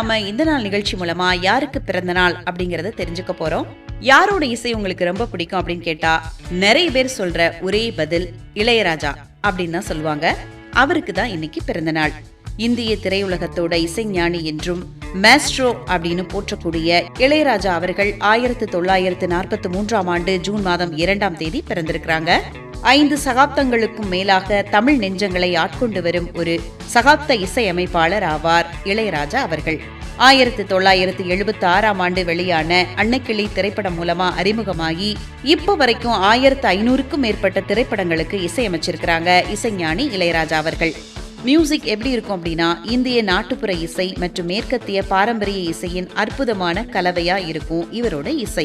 நாம இந்த நாள் நிகழ்ச்சி மூலமா யாருக்கு பிறந்த நாள் அப்படிங்கறத தெரிஞ்சுக்க போறோம். யாரோட இசை உங்களுக்கு ரொம்ப பிடிக்கும் அப்படின்னு கேட்டா நிறைய பேர் சொல்ற ஒரே பதில் இளையராஜா அப்படின்னு தான் சொல்லுவாங்க. அவருக்கு தான் இன்னைக்கு பிறந்த நாள். இந்திய திரையுலகத்தோட இசைஞானி என்றும் மேஸ்ட்ரோ அப்படின்னு போற்றக்கூடிய இளையராஜா அவர்கள் 1943ஆம் ஆண்டு ஜூன் மாதம் 2ஆம் தேதி பிறந்திருக்கிறாங்க. 5 சகாப்தங்களுக்கும் மேலாக தமிழ் நெஞ்சங்களை ஆட்கொண்டு வரும் ஒரு சகாப்த இசையமைப்பாளர் ஆவார் இளையராஜா அவர்கள். 1976ஆம் ஆண்டு வெளியான அன்னக்கிளி திரைப்படம் மூலமா அறிமுகமாகி இப்ப வரைக்கும் 1500க்கும் மேற்பட்ட திரைப்படங்களுக்கு இசையமைச்சிருக்கிறாங்க இசைஞானி இளையராஜா அவர்கள். மியூசிக் எப்படி இருக்கும் அப்படின்னா, இந்திய நாட்டுப்புற இசை மற்றும் மேற்கத்திய பாரம்பரிய இசையின் அற்புதமான கலவையா இருக்கும் இவரோட இசை.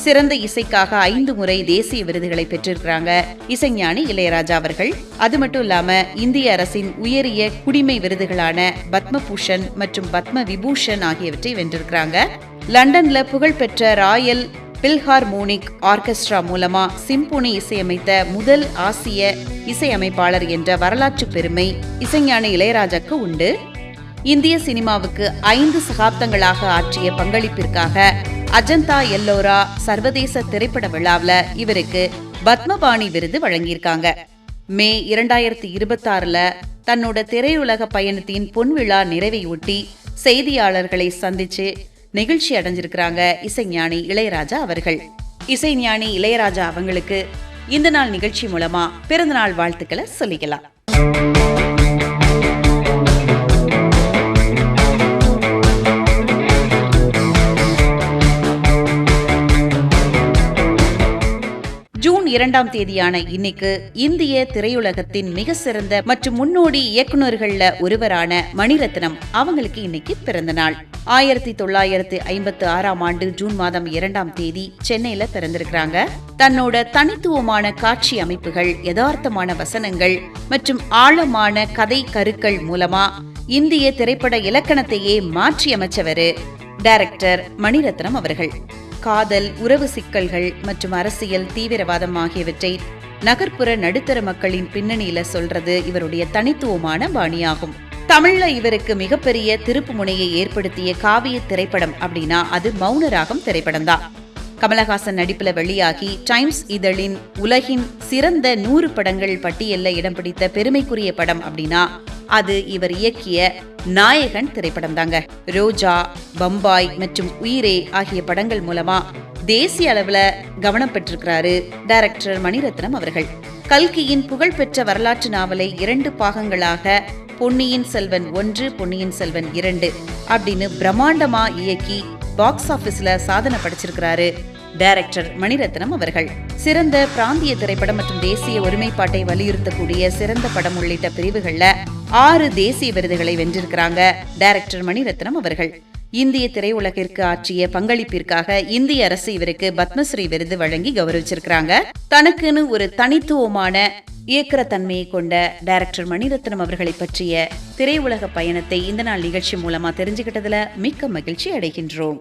சிறந்த இசைக்காக 5 முறை தேசிய விருதுகளை பெற்றிருக்கிறாங்க இசைஞானி இளையராஜா அவர்கள். அது மட்டும் இல்லாம இந்திய அரசின் உயரிய குடிமை விருதுகளான பத்மபூஷன் மற்றும் பத்ம விபூஷன் ஆகியவற்றை வென்றிருக்கிறாங்க. லண்டன்ல புகழ்பெற்ற ராயல் பில்ஹார்மோனிக் ஆர்கெஸ்ட்ரா மூலமா சிம்பொனி இசையமைத்த முதல் ஆசிய இசையமைப்பாளர் என்ற வரலாற்று பெருமை இசைஞானி இளையராஜாக்கு உண்டு. இந்திய சினிமாவுக்கு 5 சகாப்தங்களாக ஆற்றிய பங்களிப்பிற்காக அஜந்தா எல்லோரா சர்வதேச திரைப்பட விழாவில் இவருக்கு பத்மபாணி விருது வழங்கியிருக்காங்க. மே 2026ல தன்னோட திரையுலக பயணத்தின் பொன்விழா நிறைவையொட்டி செய்தியாளர்களை சந்திச்சு நெகிழ்ச்சி அடைஞ்சிருக்கிறாங்க இசைஞானி இளையராஜா அவர்கள். இசைஞானி இளையராஜா அவங்களுக்கு இந்த நாள் நிகழ்ச்சி மூலமா பிறந்தநாள் வாழ்த்துக்களை சொல்லிக்கலாம். ஜூன் 2ஆம் தேதியான இன்னைக்கு இந்திய திரையுலகத்தின் மிக சிறந்த மற்றும் முன்னோடி இயக்குநர்கள்ல ஒருவரான மணிரத்னம் அவங்களுக்கு இன்னைக்கு பிறந்த நாள். 1956ஆம் ஆண்டு ஜூன் மாதம் 2ஆம் தேதி சென்னையில பிறந்திருக்கிறாங்க. தன்னோட தனித்துவமான காட்சி அமைப்புகள், யதார்த்தமான வசனங்கள் மற்றும் ஆழமான கதை கருக்கள் மூலமா இந்திய திரைப்பட இலக்கணத்தையே மாற்றி அமைச்சவர் டைரக்டர் மணிரத்னம் அவர்கள். காதல், உறவு சிக்கல்கள் மற்றும் அரசியல், தீவிரவாதம் ஆகியவற்றை நகர்ப்புற நடுத்தர மக்களின் பின்னணியில சொல்றது இவருடைய தனித்துவமான பாணியாகும். தமிழ்ல இவருக்கு மிகப்பெரிய திருப்பு முனையை ஏற்படுத்திய காவிய திரைப்படம் அப்படின்னா அது மௌனராகம் திரைப்படம் தான். கமலஹாசன் நடிப்புல வெளியாகி டைம்ஸ் இதழின் உலகின் சிறந்த 100 படங்கள் பட்டியல்ல இடம் பிடித்த பெருமைக்குரிய படம் அப்படின்னா அது இவர் இயக்கிய நாயகன் திரைப்படம் தாங்க. ரோஜா, பம்பாய் மற்றும் உயிரே ஆகிய படங்கள் மூலமா தேசிய அளவுல கவனம் பெற்றிருக்கிறாரு டைரக்டர் மணிரத்னம் அவர்கள். கல்கியின் புகழ்பெற்ற வரலாற்று நாவலை 2 பாகங்களாக பொன்னியின் செல்வன் 1, பொன்னியின் செல்வன் 2 அப்படின்னு பிரம்மாண்டமா இயக்கி பாக்ஸ் ஆபீஸ்ல சாதனை படைச்சிருக்கிறாரு டைரக்டர் மணிரத்னம் அவர்கள். சிறந்த பிராந்திய திரைப்படம் மற்றும் தேசிய ஒருமைப்பாட்டை வலியுறுத்தக்கூடிய சிறந்த படம் உள்ளிட்ட பிரிவுகள்ல 6 தேசிய விருதுகளை வென்றிருக்கிறாங்க டைரக்டர் மணிரத்னம் அவர்கள். இந்திய திரையுலகிற்கு ஆற்றிய பங்களிப்பிற்காக இந்திய அரசு இவருக்கு பத்மஸ்ரீ விருது வழங்கி கௌரவிச்சிருக்கிறாங்க. தனக்குன்னு ஒரு தனித்துவமான இயக்கிற தன்மையை கொண்ட டைரக்டர் மணிரத்னம் அவர்களை பற்றிய திரையுலக பயணத்தை இந்த நாள் நிகழ்ச்சி மூலமா தெரிஞ்சுக்கிட்டதுல மிக்க மகிழ்ச்சி அடைகின்றோம்.